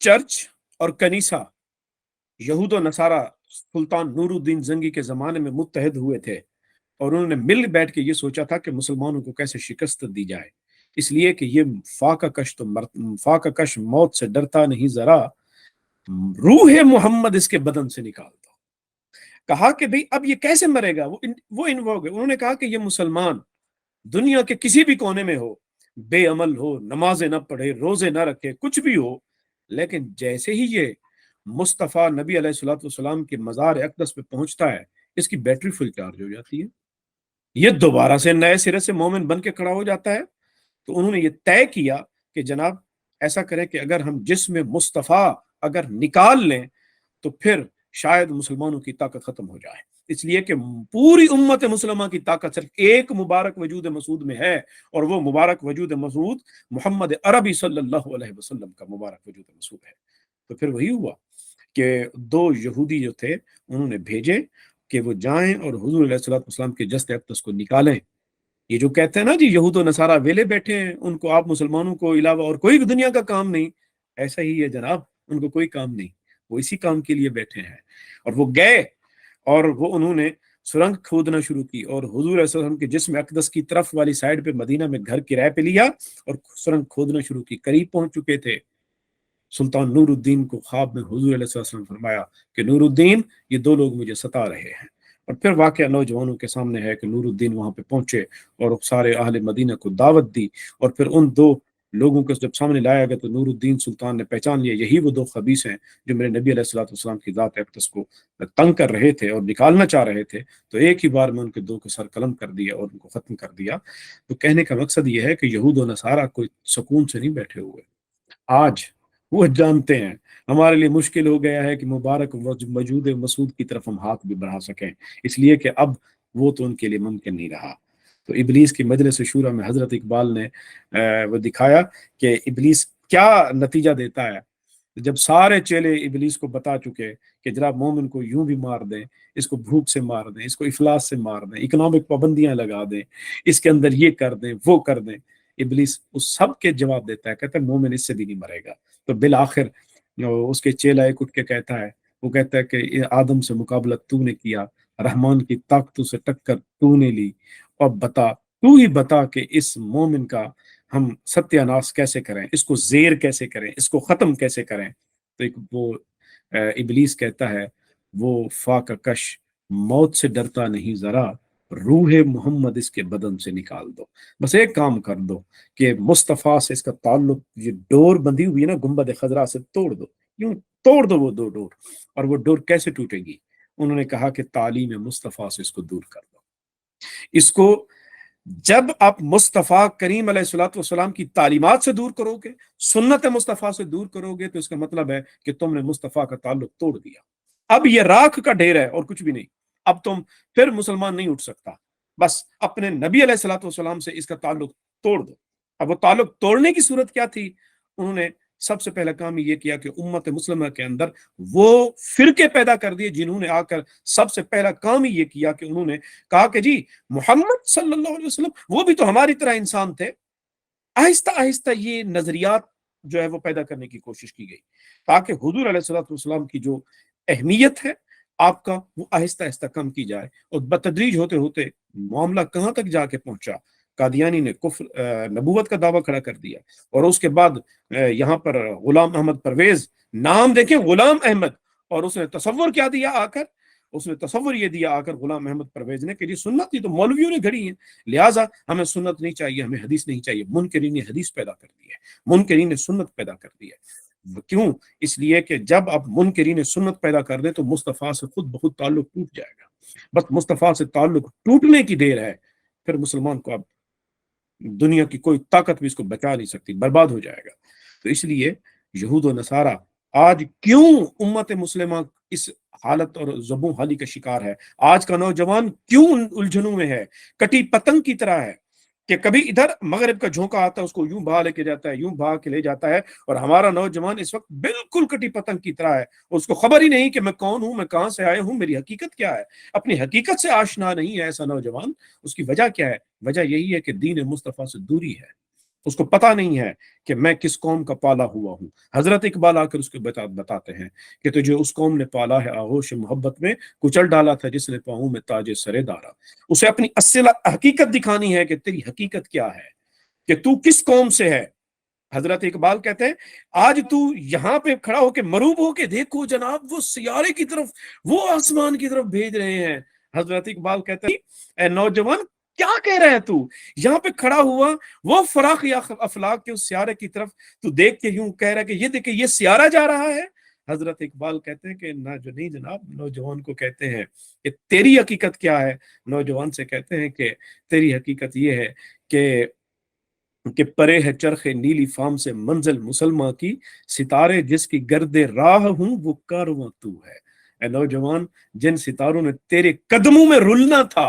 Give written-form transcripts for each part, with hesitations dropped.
Church और कनीसा यहूद और नसारा सुल्तान नूरुद्दीन जंगी के ज़माने में मुत्तहद हुए थे और उन्होंने मिल बैठ के ये सोचा था कि मुसलमानों को कैसे शिकस्त दी जाए। इसलिए कि ये फाका कश मौत से डरता नहीं ज़रा, रूह मोहम्मद इसके बदन से निकाल दो। कहा कि भाई अब ये कैसे मरेगा, वो इन्वॉल्व है। उन्होंने कहा कि ये मुसलमान दुनिया के किसी भी कोने में हो, बेअमल हो, नमाजें न पढ़े, रोजे न रखे, कुछ भी हो, लेकिन जैसे ही ये मुस्तफ़ा नबी अलैहिस्सलाम के मज़ार अक़दस पे पहुंचता है, इसकी बैटरी फुल चार्ज हो जाती है, ये दोबारा से नए सिरे से मोमिन बन के खड़ा हो जाता है। तो उन्होंने ये तय किया कि जनाब ऐसा करें कि अगर हम जिस्म मुस्तफ़ा अगर निकाल लें तो फिर शायद मुसलमानों की ताकत खत्म हो जाए। इसलिए कि पूरी उम्मत मुसलमा की ताकत सिर्फ एक मुबारक वजूद मसूद में है, और वो मुबारक वजूद मसूद मोहम्मद अरबी सल्लल्लाहु अलैहि वसल्लम का मुबारक वजूद मसूद है। तो फिर वही हुआ कि दो यहूदी जो थे उन्होंने भेजे कि वो जाएं और हुजूर अलैहिस्सलातु वस्सलाम के जस्द अक़दस को निकालें। ये जो कहते हैं ना जी यहूद और नसारा वेले बैठे हैं, उनको आप मुसलमानों को अलावा और कोई भी दुनिया का काम नहीं, ऐसा ही है जनाब, उनको कोई काम नहीं, वो इसी काम के लिए बैठे हैं। और वो गए और वो उन्होंने सुरंग खोदना शुरू की और हुजूर वसल्लम के जिस्म अक़दस की तरफ वाली साइड पे मदीना में घर किराए पे लिया और सुरंग खोदना शुरू की। करीब पहुंच चुके थे, सुल्तान नूरुद्दीन को ख्वाब में हुजूर अलैहि वसल्लम फरमाया कि नूरुद्दीन, ये दो लोग मुझे सता रहे हैं। और फिर वाकया नौजवानों के सामने है कि नूरुद्दीन वहां पे पहुंचे और सारे अहले मदीना को दावत दी, और फिर उन दो लोगों को जब सामने लाया गया तो नूरुद्दीन सुल्तान ने पहचान लिया, यही वो दो खबीस हैं जो मेरे नबी अलैहिस्सलाम की ज़ात अक़दस को तंग कर रहे थे और निकालना चाह रहे थे। तो एक ही बार में उनके दो को सर कलम कर दिया और उनको खत्म कर दिया। तो कहने का मकसद ये है कि यहूद और नसारा कोई सुकून से नहीं बैठे हुए। आज वो जानते हैं हमारे लिए मुश्किल हो गया है कि मुबारक वजूद मसूद की तरफ हम हाथ भी बढ़ा सकें, इसलिए कि अब वो तो उनके लिए मुमकिन नहीं रहा। तो इबलीस की मजलिस शूरा में हजरत इकबाल ने वो दिखाया कि इबलीस क्या नतीजा देता है। जब सारे चेले इबलीस को बता चुके कि जनाब मोमिन को यूं भी मार दें, इसको भूख से मार दें, इसको इफलास से मार दें, इकोनॉमिक पाबंदियां लगा दें, इसके अंदर ये कर दें, वो कर दें, इबलीस उस सब के जवाब देता है, कहता है मोमिन इससे भी नहीं मरेगा। तो बिल आखिर उसके चेला एक उठ के कहता है, वो कहता है कि आदम से मुकाबला तूने किया, रहमान की ताकतों से टक्कर तूने ली, अब बता, तू ही बता कि इस मोमिन का हम सत्यानाश कैसे करें, इसको जेर कैसे करें, इसको खत्म कैसे करें। तो एक वो इबलीस कहता है, वो फाक कश मौत से डरता नहीं जरा, रूह मोहम्मद इसके बदन से निकाल दो। बस एक काम कर दो कि मुस्तफ़ा से इसका ताल्लुक, ये डोर बंधी हुई है ना गुंबद खजरा से, तोड़ दो, यूं तोड़ दो वो दो डोर। और वो डोर कैसे टूटेगी? उन्होंने कहा कि तालीम मुस्तफ़ा से इसको दूर कर दो। इसको जब आप मुस्तफ़ा करीम अलैहिस्सलाम की तालीमात से दूर करोगे, सुन्नत मुस्तफ़ा से दूर करोगे, तो इसका मतलब है कि तुमने मुस्तफ़ा का ताल्लुक तोड़ दिया। अब ये राख का ढेर है और कुछ भी नहीं। अब तुम फिर मुसलमान नहीं उठ सकता। बस अपने नबी अलैहिस्सलाम से इसका ताल्लुक तोड़ दो। अब वो ताल्लुक तोड़ने की सूरत क्या थी? उन्होंने सबसे पहला काम ये किया कि उम्मत मुस्लिमा के अंदर वो फिरके पैदा कर दिए, जिन्होंने आकर सबसे पहला काम ही ये किया कि उन्होंने कहा कि जी मोहम्मद सल्लल्लाहु अलैहि वसल्लम वो भी तो हमारी तरह इंसान थे। आहिस्ता आहिस्ता ये नजरियात जो है वो पैदा करने की कोशिश की गई, ताकि हुजूर अलैहिस्सलाम की जो अहमियत है आपका, वो आहिस्ता आहिस्ता कम की जाए। और बतदरीज होते होते मामला कहाँ तक जाके पहुंचा, कादियानी ने कुफ्र नबूवत का दावा खड़ा कर दिया। और उसके बाद यहाँ पर गुलाम अहमद परवेज, नाम देखें गुलाम अहमद, और उसने तसव्वुर क्या दिया आकर, उसने तसव्वुर ये दिया आकर गुलाम अहमद परवेज ने कि जी सुन्नत ही तो मौलवियों ने घड़ी है, लिहाजा हमें सुन्नत नहीं चाहिए, हमें हदीस नहीं चाहिए। मुनकरीन ने हदीस पैदा कर दी है, मुनकरीन ने सुन्नत पैदा कर दी है। क्यों? इसलिए कि जब आप मुनकरीन सुन्नत पैदा कर दें तो मुस्तफ़ा से खुद ब खुद ताल्लुक टूट जाएगा। बस मुस्तफ़ा से ताल्लुक टूटने की देर है, फिर मुसलमान को अब दुनिया की कोई ताकत भी इसको बचा नहीं सकती, बर्बाद हो जाएगा। तो इसलिए यहूद और नसारा आज क्यों उम्मत मुस्लिमा इस हालत और ज़बू हाली का शिकार है? आज का नौजवान क्यों उलझनों में है? कटी पतंग की तरह है कि कभी इधर मगरिब का झोंका आता है, उसको यूं बहा लेके जाता है, यूं बहा के ले जाता है। और हमारा नौजवान इस वक्त बिल्कुल कटी पतंग की तरह है, उसको खबर ही नहीं कि मैं कौन हूं, मैं कहां से आया हूं, मेरी हकीकत क्या है। अपनी हकीकत से आशना नहीं है ऐसा नौजवान। उसकी वजह क्या है? वजह यही है कि दीन मुस्तफ़ा से दूरी है। उसको पता नहीं है कि मैं किस कौम का पाला हुआ हूँ। हजरत इकबाल आकर उसको बताते हैं कि तुझे उस कौम ने पाला है आगोश मोहब्बत में, कुचल डाला था जिसने पाऊं में ताजे सरे दारा। उसे अपनी असल हकीकत दिखानी है कि तेरी हकीकत क्या है, कि तू किस कौम से है। हजरत इकबाल कहते हैं आज तू यहाँ पे खड़ा होके मरूब होके देखो जनाब वो सियारे की तरफ, वो आसमान की तरफ भेज रहे हैं। हजरत इकबाल कहते हैं ए नौजवान क्या कह रहा है तू, यहाँ पे खड़ा हुआ वो फराख या अफलाक के उस सियारे की तरफ तू देख के यूं कह रहा है कि ये देखे ये सियारा जा रहा है। हजरत इकबाल कहते हैं कि ना जो नहीं जनाब, नौजवान को कहते हैं कि तेरी हकीकत क्या है। नौजवान से कहते हैं कि तेरी हकीकत ये है कि परे है चरखे नीली फाम से मंजिल मुसलमान की, सितारे जिसकी गर्दे राह हूं वो कारवां तू है। ए नौजवान, जिन सितारों ने तेरे कदमों में रुलना था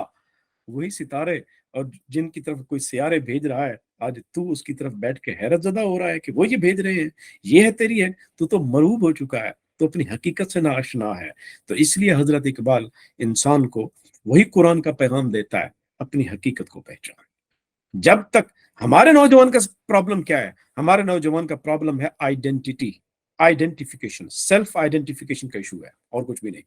वही सितारे, और जिनकी तरफ कोई सियारे भेज रहा है आज तू उसकी तरफ बैठ के हैरत ज़दा हो रहा है कि वो ये भेज रहे हैं, ये है तेरी है। तू तो मरूब हो चुका है, तो अपनी हकीकत से नाआशना है। तो इसलिए हजरत इकबाल इंसान को वही कुरान का पैगाम देता है, अपनी हकीकत को पहचान। जब तक हमारे नौजवान का प्रॉब्लम क्या है, हमारे नौजवान का प्रॉब्लम है आइडेंटिटी, आइडेंटिफिकेशन, सेल्फ आइडेंटिफिकेशन का इशू है और कुछ भी नहीं।